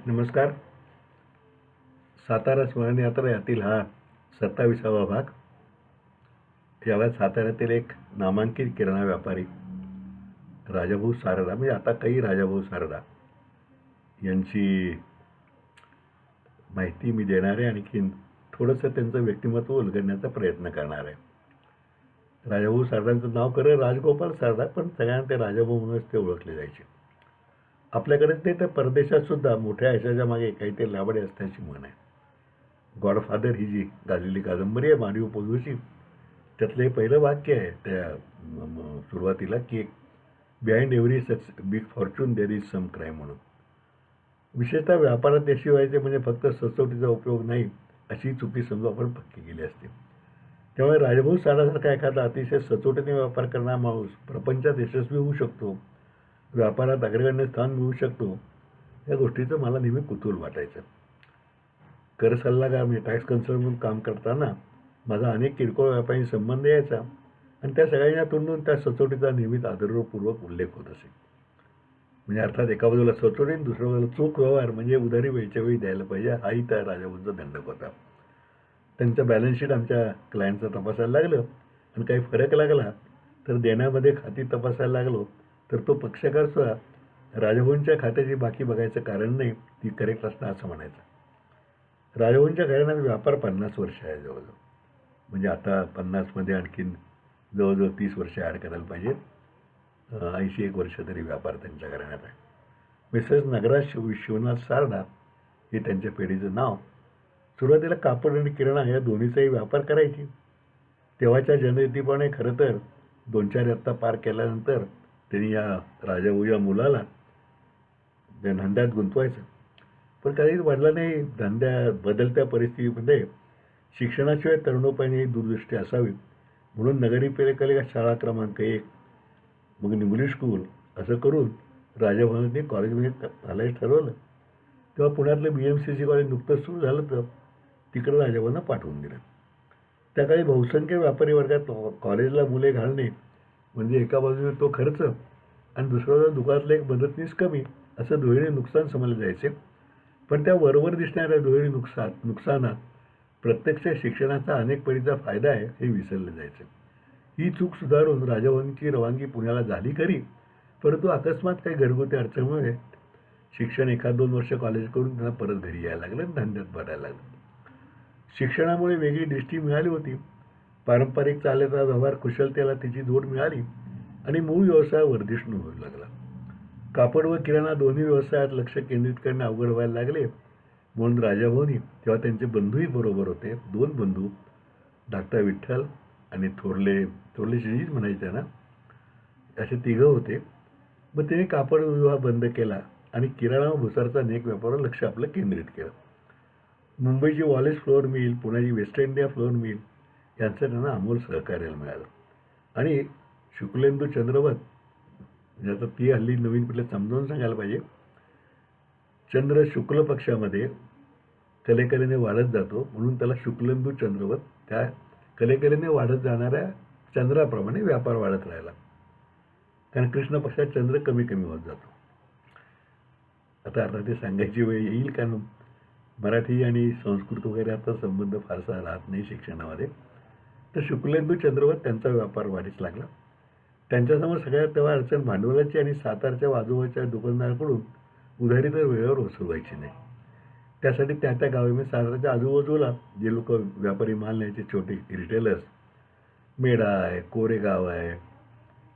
नमस्कार. सातारा स्मरणयात्रा यातील हा 27वा भाग. यावेळेस साताऱ्यातील एक नामांकित किराणा व्यापारी राजाभाऊ सारडा, म्हणजे आता काही राजाभाऊ सारडा यांची माहिती मी देणार आहे. आणखीन थोडंसं त्यांचं व्यक्तिमत्व उलगडण्याचा प्रयत्न करणार आहे. राजाभाऊ सारडांचं नाव खरं राजगोपाल सारडा, पण सगळ्यांना ते राजाभाऊ म्हणूनच ते ओळखले जायचे. आपल्याकडेच नाही तर परदेशात सुद्धा मोठ्या यशाच्या मागे काहीतरी लाभडे असण्याची म्हण आहे. गॉडफादर ही जी गाजलेली कादंबरी आहे मारिओ पुझोची, त्यातलं हे पहिलं वाक्य आहे त्या सुरुवातीला, की behind every big fortune there is some crime म्हणून. विशेषतः व्यापारात यशस्वी व्हायचे म्हणजे फक्त सचोटीचा उपयोग नाही, अशी चुकी समजा आपण पक्की केली असते. त्यामुळे राजभाऊ सारडासारखा एखादा अतिशय सचोटीने व्यापार करणारा माणूस प्रपंचात यशस्वी होऊ शकतो, व्यापारात अग्रगण्य स्थान मिळवू शकतो, या गोष्टीचं मला नेहमी कुतूहल वाटायचं. कर सल्लागार म्हणजे टॅक्स कन्सल्टंट म्हणून काम करताना माझा अनेक किरकोळ व्यापारी संबंध यायचा आणि त्या सगळ्यांना तोंडून त्या सचोटीचा नेहमीच आदरपूर्वक उल्लेख होत असे. म्हणजे अर्थात एका बाजूला सचोटी आणि दुसऱ्या बाजूला चोख व्यवहार, म्हणजे उधारी वेळच्या वेळी द्यायला पाहिजे, हाही त्या राजाभाऊंचा दंडक होता. त्यांचं बॅलन्स शीट आमच्या क्लायंटचं तपासायला लागलं आणि काही फरक लागला तर देण्यामध्ये खाती तपासायला लागलो तर तो पक्षकार सुद्धा राजाभाऊंच्या खात्याची बाकी बघायचं कारण नाही, ती करेक्ट असणं असं म्हणायचं. राजाभाऊंच्या घराण्यात व्यापार 50 वर्ष आहे जवळजवळ. म्हणजे आता 50मध्ये आणखीन जवळजवळ 30 वर्ष ॲड करायला पाहिजे. 81 वर्ष तरी व्यापार त्यांच्या घराण्यात आहे. मिसेस नगराज शिवनाथ सारडा हे त्यांच्या पिढीचं नाव. सुरुवातीला कापड आणि किराणा या दोन्हीचाही व्यापार करायची. तेव्हाच्या जनरीतीप्रमाणे खरं तर 2-4 इयत्ता पार केल्यानंतर त्यांनी या राजाभाऊ या मुलाला त्या धंद्यात गुंतवायचं. पण काही वडिलांनी बदलत्या परिस्थितीमध्ये शिक्षणाशिवाय तरुणोपायी दूरदृष्टी असावी म्हणून नगरीपालिका शाळा क्रमांक 1, मग इंग्लिश स्कूल असं करून राजाभाऊंनी कॉलेजमध्ये घालायचं ठरवलं. तेव्हा पुण्यातलं BMCC कॉलेज नुकतंच सुरू झालं तर तिकडं राजाभाऊंना पाठवून दिलं. त्या काळी बहुसंख्य व्यापारी वर्गात कॉलेजला मुले घालणे म्हणजे एका बाजूने तो खर्च आणि दुसऱ्या बाजूला दुकानातलं एक मदतनीस कमी, असं दुहेरी नुकसान समजले जायचे. पण त्या वरवर दिसणाऱ्या दुहेरी नुकसानात प्रत्यक्ष शिक्षणाचा अनेक परीचा फायदा आहे हे विसरले जायचे. ही चूक सुधारून राजाभाऊंची रवानगी पुण्याला झाली खरी, परंतु अकस्मात काही घरगुती अडचणीमुळे शिक्षण 1-2 वर्ष कॉलेज करून त्यांना परत घरी यायला लागलं आणि धंद्यात पडायला लागलं. शिक्षणामुळे वेगळी दृष्टी मिळाली होती. पारंपरिक चाललेला व्यवहार कुशलतेला तिची जोड मिळाली आणि मूळ व्यवसाय वर्धिष्णू होऊ लागला. कापड व किराणा दोन्ही व्यवसायात लक्ष केंद्रित करणे अवघड व्हायला लागले म्हणून राजाभाऊंनी, तेव्हा त्यांचे बंधूही बरोबर होते, 2 बंधू डॉक्टर विठ्ठल आणि थोरले श्रीजीच म्हणायचे ना, असे 3 होते. मग त्यांनी कापड विवाह बंद केला आणि किराणा व भुसारचा अनेक व्यापारावर लक्ष आपलं केंद्रित केलं. मुंबईची वॉलेस फ्लोअर मिल, पुण्याची वेस्ट इंडिया फ्लोअर मिल यांचं त्यांना अमोल सहकार्य मिळालं. आणि शुक्लेंदू चंद्रवत, म्हणजे आता ती हल्ली नवीन पिढीला समजावून सांगायला पाहिजे, चंद्र शुक्ल पक्षामध्ये कलेकलेने वाढत जातो म्हणून त्याला शुक्लेंदू चंद्रवत, त्या कलेकलेने वाढत जाणाऱ्या चंद्राप्रमाणे व्यापार वाढत राहिला. कारण कृष्ण पक्षात चंद्र कमी कमी होत जातो. आता ते सांगायची वेळ येईल, कारण मराठी आणि संस्कृत वगैरे आता संबंध फारसा राहत नाही शिक्षणामध्ये. तर शुक्लेंदू चंद्रवत त्यांचा व्यापार वाढीस लागला. त्यांच्यासमोर सगळ्यात तेव्हा अडचण भांडवलाची आणि सातारच्या आजूबाजूच्या दुकानदाराकडून उधारी तर वेळेवर वसूल व्हायची नाही. त्यासाठी त्या गावामध्ये सातारच्या आजूबाजूला जे लोक व्यापारी माल न्यायचे, छोटे रिटेलर्स, मेढा आहे, कोरेगाव आहे,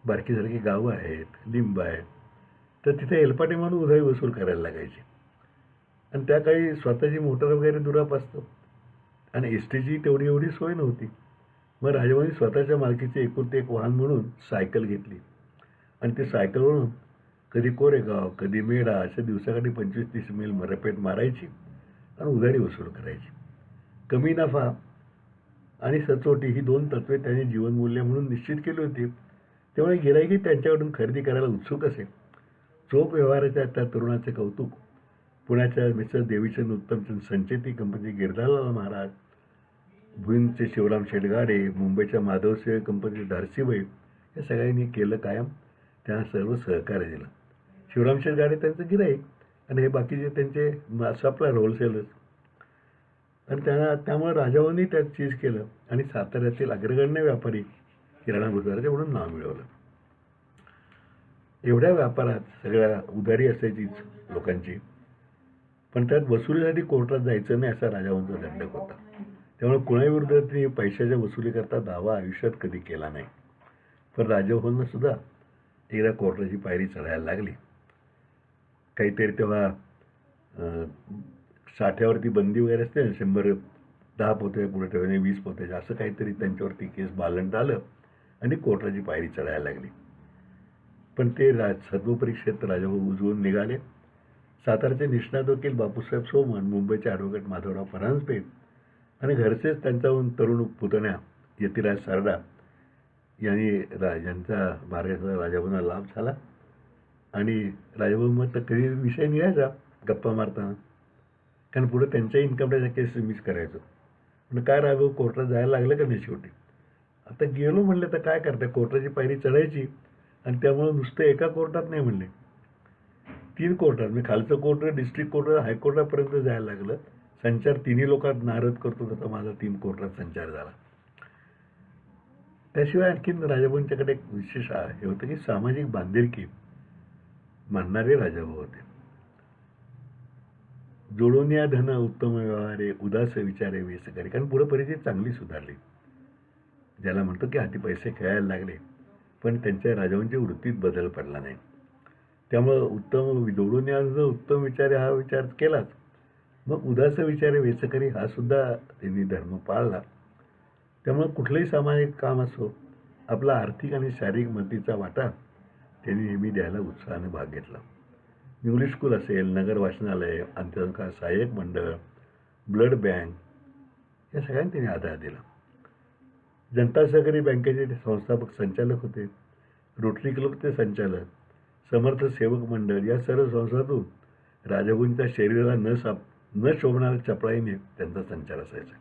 बारकीसारखी गावं आहेत, लिंब आहे, तर तिथे एलपाटे म्हणून उधारी वसूल करायला लागायची. आणि त्या काळी स्वतःची मोटर वगैरे दुराप असतं आणि एसटीची तेवढी एवढी सोय नव्हती. मग राजाभाऊंनी स्वतःच्या मालकीचे एकुलते एक वाहन म्हणून सायकल घेतली आणि ती सायकलवरून कधी कोरेगाव कधी मेढा अशा दिवसाकाठी 25-30 मैल रपेट मारायची आणि उधारी वसूल करायची. कमी नफा आणि सचोटी ही 2 तत्वे त्यांनी जीवनमूल्य म्हणून निश्चित केली होती. त्यामुळे गिराईकही त्यांच्याकडून खरेदी करायला उत्सुक असे. चोख व्यवहाराच्या त्या तरुणाचे कौतुक पुण्याच्या मिस्टर देवीचंद उत्तमचंद संचेती कंपनी गिरधारलाल महाराज, भुईंचे शिवराम शेटगाडे, मुंबईच्या माधवसेव कंपनीचे धारसीबाई या सगळ्यांनी केलं कायम. त्यांना सर्व सहकार्य दिलं. शिवराम शेटगाडे त्यांचं गिराईक आणि हे बाकीचे त्यांचे सप्लायर होलसेलर्स. आणि त्यामुळे राजाभाऊंनी त्यात चीज केलं आणि साताऱ्यातील अग्रगण्य व्यापारी किराणा गुजराचे म्हणून नाव मिळवलं. एवढ्या व्यापारात सगळ्या उधारी असायचीच लोकांची, पण त्यात वसुलीसाठी कोर्टात जायचं नाही असा राजाभाऊंचा दंडक होता. त्यामुळे कुणाविरुद्ध त्यांनी पैशाच्या वसुलीकरता दावा आयुष्यात कधी केला नाही. पण राजाभाऊंना सुद्धा एकदा कोर्टाची पायरी चढायला लागली. काहीतरी तेव्हा साठ्यावरती बंदी वगैरे असते ना, 10 पोते पुढे ठेवणे, 20 पोते, असं काहीतरी त्यांच्यावरती केस बालंट आलं आणि कोर्टाची पायरी चढायला लागली. पण ते सत्वपरीक्षेत राजाभाऊ उजवून निघाले. सातारचे निष्णात वकील बापूसाहेब सोमण, मुंबईचे ॲडव्होकेट माधवराव परांजपे आणि घरचेच त्यांच्याहून तरुण पुतण्या यतिराज सारडा यांचा मार्गाचा राजाभाऊंना लाभ झाला. आणि राजाभाऊ मग तर कधी विषय निघायचा गप्पा मारताना, कारण पुढे त्यांच्या इन्कम टॅक्सच्या केस मिस करायचो. म्हणजे काय राजाभाऊ कोर्टात जायला लागलं का नाही शेवटी. आता गेलो म्हणलं तर काय करताय, कोर्टाची पायरी चढायची. आणि त्यामुळे नुसतं एका कोर्टात नाही म्हणले, 3 कोर्टात, म्हणजे खालचं कोर्ट, डिस्ट्रिक्ट कोर्ट, हायकोर्टापर्यंत जायला लागलं. संचार 3 लोकात नारद करतो तसा माझा 3 कोर्टात संचार झाला. त्याशिवाय आणखीन राजाभाऊंच्याकडे एक विशेष हे होतं की सामाजिक बांधिलकी मानणारे राजाभाऊ होते. जोडून या धन उत्तम व्यवहारे, उदास विचारे वेसकरी. कारण पुढे परिस्थिती चांगली सुधारली. ज्याला म्हणतो की हाती पैसे खेळायला लागले, पण त्यांच्या राजाभाऊंच्या वृत्तीत बदल पडला नाही. त्यामुळं जोडून या धन उत्तम विचारे हा विचार केलाच. मग उदास विचारे वेसकरी हा सुद्धा त्यांनी धर्म पाळला. त्यामुळे कुठलंही सामाजिक काम असो, आपला आर्थिक आणि शारीरिक मदतीचा वाटा त्यांनी नेहमी द्यायला उत्साहाने भाग घेतला. इंग्लिश स्कूल असेल, नगर वाचनालय, अंत्यसंस्कार सहाय्यक मंडळ, ब्लड बँक, या सगळ्यांनी त्यांनी आधार दिला. जनता सहकारी बँकेचे संस्थापक संचालक होते. रोटरी क्लबचे संचालक, समर्थ सेवक मंडळ, या सर्व संस्थातून राजाभाऊंच्या शरीराला न शोभणाऱ्या चपळाईने त्यांचा संचार असायचा.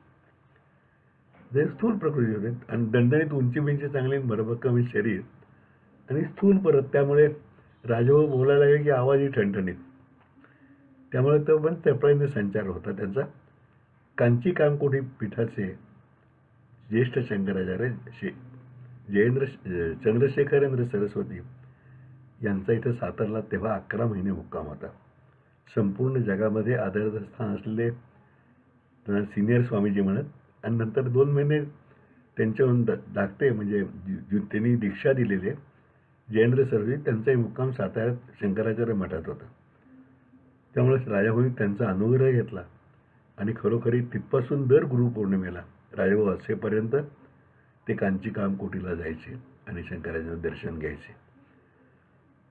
जे स्थूल प्रकृती होते आणि दणदणीत उंची चांगली, भरभक्कम शरीर आणि स्थूल परत. त्यामुळे राजाभाऊ बोलायला लागले की आवाजही ठणठणीत. त्यामुळे तो पण चपळाईने संचार होता त्यांचा. कांची कामकोटी पीठाचे ज्येष्ठ शंकराचार्य चंद्रशेखरेंद्र सरस्वती यांचा इथं सातारला तेव्हा 11 महिने मुक्काम होता. संपूर्ण जगामध्ये आदराचं स्थान असलेले सिनियर स्वामीजी म्हणत. आणि नंतर 2 महिने त्यांच्याहून धाकटे, म्हणजे त्यांनी दीक्षा दिलेले जयेंद्र सरस्वती, त्यांचाही मुक्काम साताऱ्यात शंकराचार्य मठात होता. त्यामुळे राजाभाऊंनी त्यांचा अनुग्रह घेतला आणि खरोखरी तिथपासून दर गुरुपौर्णिमेला राजाभाऊ असेपर्यंत ते कांची कामकोटीला जायचे आणि शंकराचार्यांचं दर्शन घ्यायचे.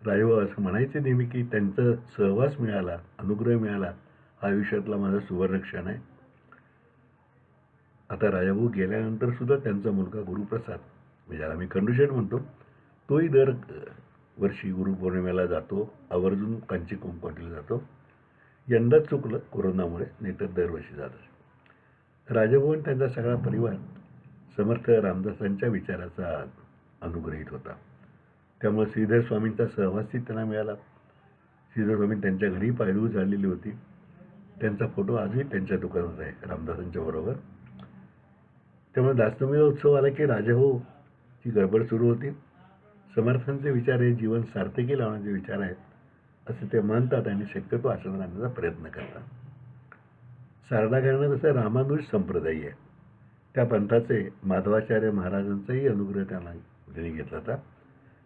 राजाभाऊ असं म्हणायचे नेहमी की त्यांचा सहवास मिळाला, अनुग्रह मिळाला, हा आयुष्यातला माझा सुवर्णक्षण आहे. आता राजाभाऊ गेल्यानंतर सुद्धा त्यांचा मुलगा गुरुप्रसाद, म्हणजे ज्याला मी खंडूशेठ म्हणतो, तोही दर वर्षी गुरुपौर्णिमेला जातो, आवर्जून कांची कामकोटीला जातो. यंदा चुकलं कोरोनामुळे, नाहीतर दरवर्षी जातात. राजाभाऊ आणि त्यांचा सगळा परिवार समर्थ रामदासांच्या विचाराचा अनुग्रहित होता. त्यामुळे श्रीधर स्वामींचा सहवासही त्यांना मिळाला. श्रीधर स्वामी त्यांच्या घरी पायरू झालेली होती. त्यांचा फोटो आजही त्यांच्या दुकानात आहे रामदासांच्या बरोबर. त्यामुळे दासनमीचा उत्सव आला की राजाभाऊची गडबड सुरू होती. समर्थांचे विचार हे जीवन सार्थकी लावण्याचे विचार आहेत असे ते मानतात आणि शक्यतो आचरणात आणण्याचा प्रयत्न करतात. सारडा घराणं तसं रामानुज संप्रदायी आहे. त्या पंथाचे माधवाचार्य महाराजांचाही अनुग्रह त्यांनी घेतला होता.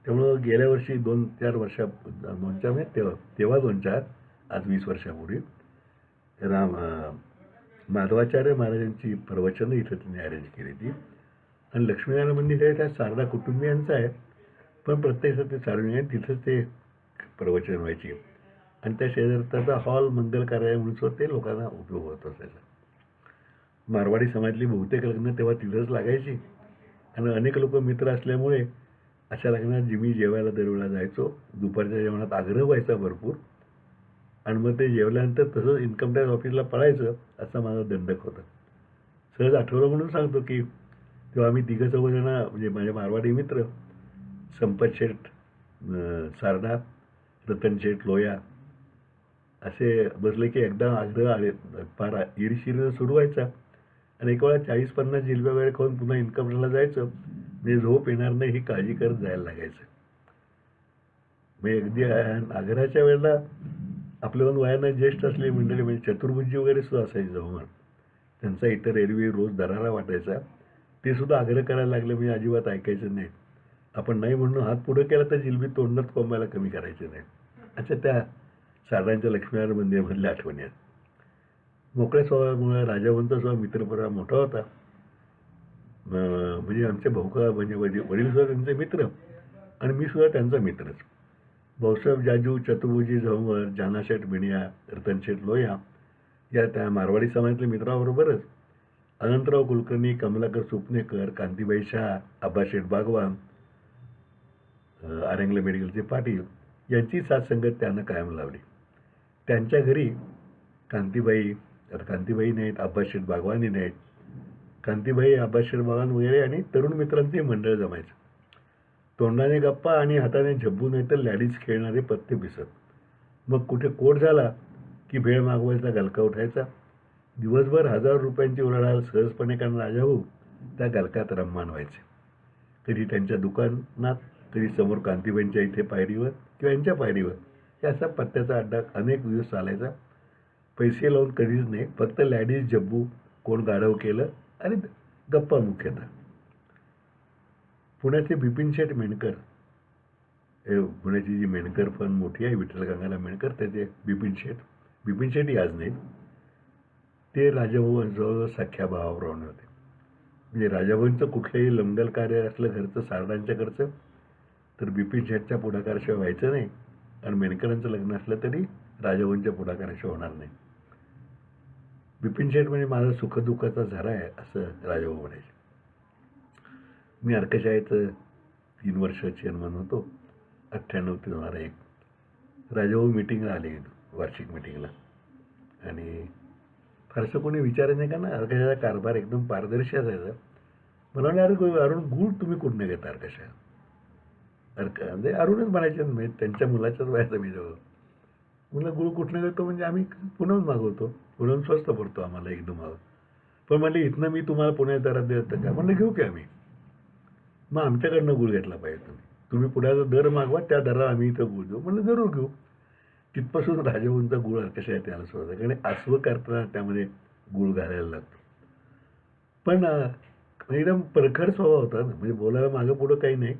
त्यामुळं गेल्या वर्षी 2-4 आज 20 वर्षापूर्वी माधवाचार्य महाराजांची प्रवचनं इथं त्यांनी अरेंज केली होती. आणि लक्ष्मीनारायण मंदिर हे त्या सारडा कुटुंबियांचं आहे, पण प्रत्यक्षात ते सार्वजनिक आहे, तिथंच ते प्रवचन व्हायची. आणि त्या शेजारी त्याचा हॉल मंगल कार्यालय म्हणून ते लोकांना उपयोग होत असायचा. मारवाडी समाजातली बहुतेक लग्न तेव्हा तिथंच लागायची. आणि अनेक लोक मित्र असल्यामुळे अशा लग्नात मी जेवायला दरवेळेला जायचो. दुपारच्या जेवणात आग्रह व्हायचा भरपूर. आणि मग ते जेवल्यानंतर तसंच इन्कम टॅक्स ऑफिसला पळायचं, असा माझा दंडक होता. सहज आठवलं म्हणून सांगतो की तेव्हा आम्ही 3-4 म्हणजे माझे मारवाडी मित्र, संपत शेठ सारडा, रतन शेठ लोया असे बसले की एकदा आग्रह आले फार इरिशिरीनं सुरू व्हायचा आणि एक वेळा 40-50 जिलब्या वगैरे खाऊन पुन्हा इन्कमला जायचं. म्हणजे झोप येणार नाही ही काळजी करत जायला लागायचं. म्हणजे अगदी आग्रहाच्या वेळेला आपल्याहून वयानं ज्येष्ठ असलेली मंडळी म्हणजे चतुर्भुजी वगैरे सुद्धा असायची जवळ. त्यांचा इतर एरवी रोज दरारा वाटायचा. ते सुद्धा आग्रह करायला लागले म्हणजे अजिबात ऐकायचं नाही. आपण नाही म्हणून हात पुढे केला तर जिलबी तोंडात कोंबायला कमी करायचे नाही. अच्छा त्या सारडांच्या लक्ष्मीनारायण मंदिरामधल्या आठवणी आहेत. मोकळ्या स्वभावामुळे राजाभाऊंचा सुद्धा मित्रपरिवार मोठा होता. म्हणजे आमचे भाऊ म्हणजे वडील सुद्धा त्यांचे मित्र आणि मी सुद्धा त्यांचा मित्रच. भाऊसाहेब जाजू, चतुर्भुजी झंवर, जानाशेठ बिणिया, रतनशेठ लोया या त्या मारवाडी समाजातल्या मित्राबरोबरच अनंतराव कुलकर्णी, कमलाकर सुपनेकर, कांतीबाई शहा, आब्बाशेठ बागवान, आरंगले मेडिकलचे पाटील यांची साथसंगत त्यानं कायम लावली. त्यांच्या घरी कांतीबाई नाहीत, आब्बाशेठ बागवानी नाहीत, कांतीबाई, आब्बाशेठ बागवान वगैरे आणि तरुण मित्रांचे मंडळ जमायचं. तोंडाने गप्पा आणि हाताने झब्बू नाही तर लॅडीज खेळणारे पत्ते पिसत. मग कुठे कोट झाला की भेळ मागवायचा, गलका उठायचा. दिवसभर ₹1000 उलाढाल सहजपणे करणारा राजाभाऊ त्या गलकात रम्मान व्हायचे. कधी त्यांच्या दुकानात, कधी समोर कांतीबाईंच्या इथे पायरीवर किंवा यांच्या पायरीवर. हे असा पत्त्याचा अड्डा अनेक दिवस चालायचा. पैसे लावून कधीच नाही, फक्त लॅडीज, जब्बू, कोण गाढव केलं आणि गप्पा मुख्यतः. पुण्याचे बिपिन शेठ मेणकर, पुण्याची जी मेणकर फर्म मोठी आहे, विठ्ठल गंगाराम मेणकर, त्याचे बिपिन शेठ आज नाहीत. ते राजाभाऊ जवळजवळ सख्या भावाप्रमाणे होते. म्हणजे राजाभाऊंचं कुठलंही लंगल कार्य असलं घरचं सारडांच्याकडचं तर बिपिन शेठच्या पुढाकाराशिवाय व्हायचं नाही आणि मेणकरांचं लग्न असलं तरी राजाभाऊंच्या पुढाकाराशिवाय होणार नाही. बिपिन शेठ म्हणजे माझा सुखदुःखाचा झरा आहे असं राजाभाऊ म्हणायचे. मी अर्कशाळेत 3 वर्ष चेअरमन होतो. 98 ते 2001 राजाभाऊ मिटिंगला आले, वार्षिक मिटिंगला. आणि फारसं कोणी विचारायचं नाही का ना, अर्कशाचा कारभार एकदम पारदर्शी असायचा. मला म्हणे, अरुण गुळ तुम्ही कुठनं घेता अर्कशा? म्हणजे अरुणच म्हणायचे म्हणजे त्यांच्या मुलाच्याच वयाचा मी जवळ. मुलं गुळ कुठनं घेतो म्हणजे आम्ही पुण्याहून मागवतो, पुण्याहून स्वस्त पडतो आम्हाला एकदम. पण म्हणले इथनं मी तुम्हाला पुण्यात दरात देतं का? म्हणलं घेऊ की आम्ही. मग आमच्याकडनं गुळ घेतला पाहिजे तुम्ही पुण्याचा दर मागवा, त्या दराला आम्ही इथं गुळ देऊ. म्हणलं जरूर घेऊ. तिथपासून राजाभाऊंचा गुळ कशा आहे त्याला सुरुवात. कारण आसवं करताना त्यामध्ये गुळ घालायला लागतो. पण एकदम परखड स्वभाव होता ना, म्हणजे बोलायला मागं पुढं काही नाही.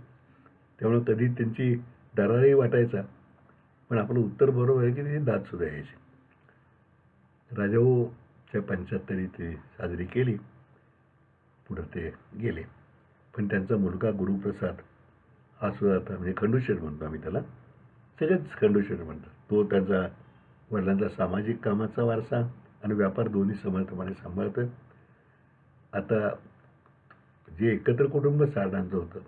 त्यामुळे कधी त्यांची दरारही वाटायचा, पण आपलं उत्तर बरोबर आहे की त्याची दादसुद्धा यायची. राजाभाऊच्या 75 ते साजरी केली, पुढं ते गेले. पण त्यांचा मुलगा गुरुप्रसाद हा सुद्धा आता म्हणजे खंडूशेठ म्हणतो आम्ही त्याला, सगळेच खंडूशेठ म्हणतात. तो त्यांचा वडिलांचा सामाजिक कामाचा वारसा आणि व्यापार दोन्ही समर्थपणे सांभाळतोय. आता जे एकत्र कुटुंब सारडांचं होतं,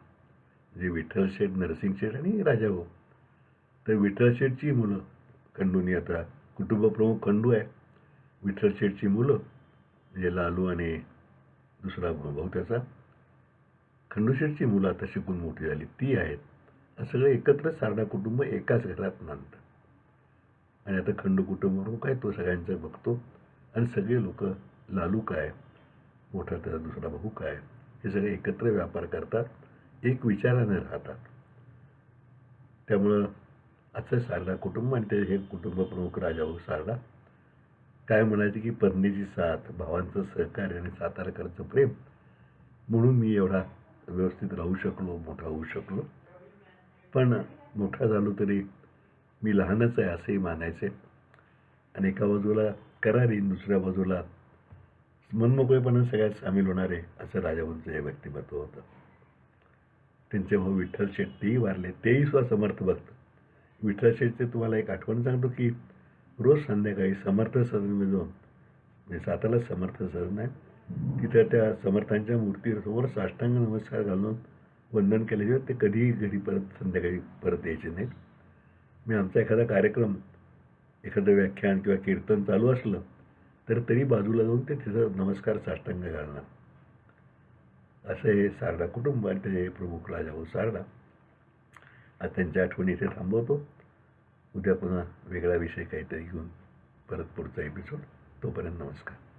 जे विठ्ठल शेठ, नरसिंग शेठ आणि राजाभाऊ, तर विठ्ठल शेठची मुलं खंडूनी आता कुटुंबप्रमुख खंडू आहे. विठ्ठल शेठची मुलं म्हणजे लालू आणि दुसरा भाऊ त्याचा, खंडूशेठची मुलं आता शिकून मोठी झाली ती आहेत. सगळे एकत्र सारडा कुटुंब एकाच घरात नांदतं. आणि आता खंडू कुटुंब काय तो सगळ्यांचं बघतो आणि सगळे लोक, लालू काय, मोठा त्याचा दुसरा भाऊ काय, हे सगळे एकत्र व्यापार करतात, एक विचाराने राहतात. त्यामुळं असं सारडा कुटुंब आणि ते हे कुटुंब प्रमुख राजाभाऊ सारडा काय म्हणायचे की पत्नीची साथ, भावांचं सहकार्य आणि सातारकरचं प्रेम म्हणून मी एवढा व्यवस्थित राहू शकलो, मोठा होऊ शकलो. पण मोठा झालो तरी मी लहानच आहे असंही मानायचे. आणि एका बाजूला करारी, दुसऱ्या बाजूला मनमोकळेपणा सगळ्यात सामील होणारे असं राजाभाऊंचं हे व्यक्तिमत्व होतं. त्यांचे भाऊ विठ्ठल शेठ तेही वारले, तेही सुद्धा समर्थ भक्त. विठ्ठल शेठचे तुम्हाला एक आठवण सांगतो की रोज संध्याकाळी समर्थ सदन जाऊन, म्हणजे साताला समर्थ सदन आहे, तिथं त्या समर्थांच्या मूर्तीसमोर साष्टांग नमस्कार घालून वंदन केल्याशिवाय ते कधीही घरी संध्याकाळी परत यायचे नाहीत. मी आमचा एखादा कार्यक्रम, एखादं व्याख्यान किंवा कीर्तन चालू असलं तर तरी बाजूला जाऊन ते तिथं नमस्कार साष्टांग घालणार. असं हे सारडा कुटुंब आणि ते प्रमुख राजाभाऊ सारडा. आज त्यांच्या आठवणी इथे थांबवतो. उद्या पुन्हा वेगळा विषय काहीतरी घेऊन परत पुढचा एपिसोड. तोपर्यंत नमस्कार.